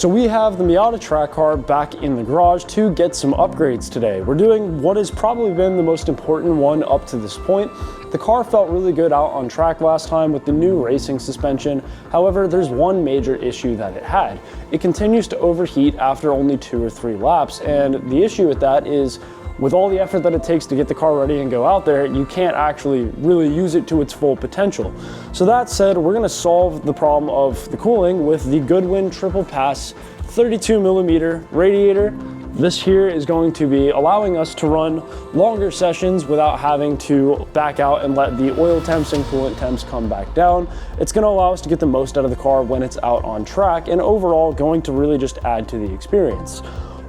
So we have the Miata track car back in the garage to get some upgrades today. We're doing what has probably been the most important one up to this point. The car felt really good out on track last time with the new racing suspension. However, there's one major issue that it had. It continues to overheat after only 2 or 3 laps, and the issue with that is with all the effort that it takes to get the car ready and go out there, you can't actually really use it to its full potential. So that said, we're gonna solve the problem of the cooling with the Goodwin Triple Pass 32mm radiator. This here is going to be allowing us to run longer sessions without having to back out and let the oil temps and coolant temps come back down. It's gonna allow us to get the most out of the car when it's out on track, and overall going to really just add to the experience.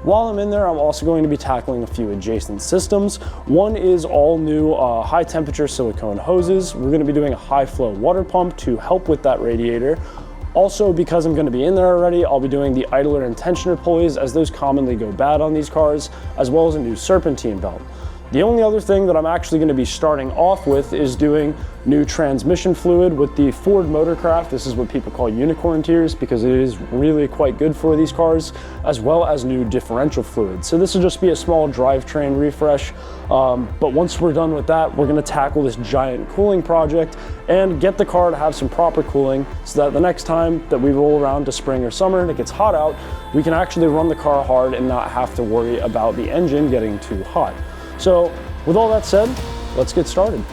While I'm in there, I'm also going to be tackling a few adjacent systems. One is all new high temperature silicone hoses. We're gonna be doing a high flow water pump to help with that radiator. Also, because I'm gonna be in there already, I'll be doing the idler and tensioner pulleys, as those commonly go bad on these cars, as well as a new serpentine belt. The only other thing that I'm actually going to be starting off with is doing new transmission fluid with the Ford Motorcraft. This is what people call unicorn tears because it is really quite good for these cars, as well as new differential fluid. So this will just be a small drivetrain refresh. But once we're done with that, we're going to tackle this giant cooling project and get the car to have some proper cooling so that the next time that we roll around to spring or summer and it gets hot out, we can actually run the car hard and not have to worry about the engine getting too hot. So with all that said, let's get started.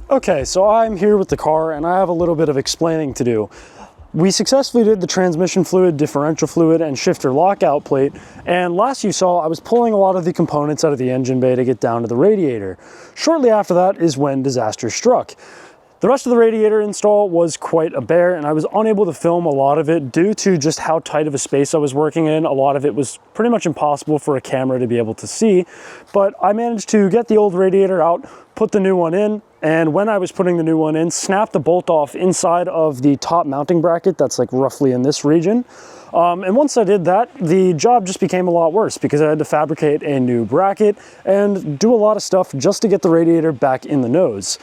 Okay, so I'm here with the car and I have a little bit of explaining to do. We successfully did the transmission fluid, differential fluid, and shifter lockout plate, and last you saw I was pulling a lot of the components out of the engine bay to get down to the radiator. Shortly after that is when disaster struck. The rest of the radiator install was quite a bear, and I was unable to film a lot of it due to just how tight of a space I was working in. A lot of it was pretty much impossible for a camera to be able to see, but I managed to get the old radiator out, put the new one in, and when I was putting the new one in, snap the bolt off inside of the top mounting bracket that's like roughly in this region. And once I did that, the job just became a lot worse because I had to fabricate a new bracket and do a lot of stuff just to get the radiator back in the nose.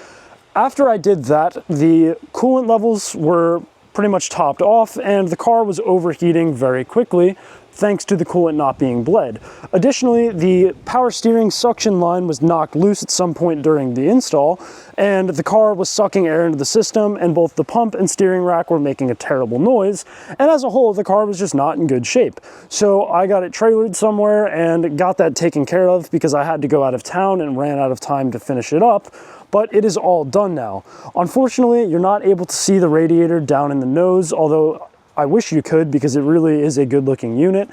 After I did that, the coolant levels were pretty much topped off and the car was overheating very quickly thanks to the coolant not being bled. Additionally, the power steering suction line was knocked loose at some point during the install, and the car was sucking air into the system, and both the pump and steering rack were making a terrible noise, and as a whole, the car was just not in good shape. So I got it trailered somewhere and got that taken care of because I had to go out of town and ran out of time to finish it up. But it is all done now. Unfortunately, you're not able to see the radiator down in the nose, although I wish you could because it really is a good looking unit.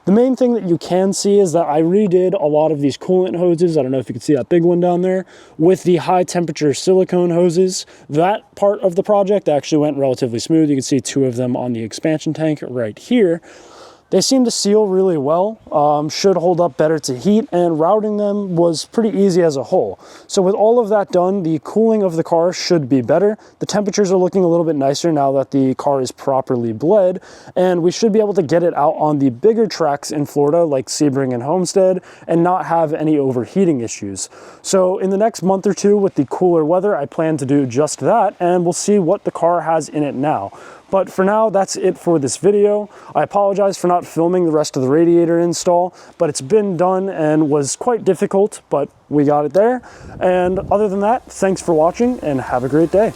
The main thing that you can see is that I redid a lot of these coolant hoses. I don't know if you can see that big one down there with the high temperature silicone hoses. That part of the project actually went relatively smooth. You can see 2 of them on the expansion tank right here. They seem to seal really well, should hold up better to heat, and routing them was pretty easy as a whole. So with all of that done, the cooling of the car should be better. The temperatures are looking a little bit nicer now that the car is properly bled, and we should be able to get it out on the bigger tracks in Florida like Sebring and Homestead and not have any overheating issues. So in the next month or 2 with the cooler weather, I plan to do just that, and we'll see what the car has in it now. But for now, that's it for this video. I apologize for not filming the rest of the radiator install, but it's been done and was quite difficult, but we got it there. And other than that, thanks for watching and have a great day.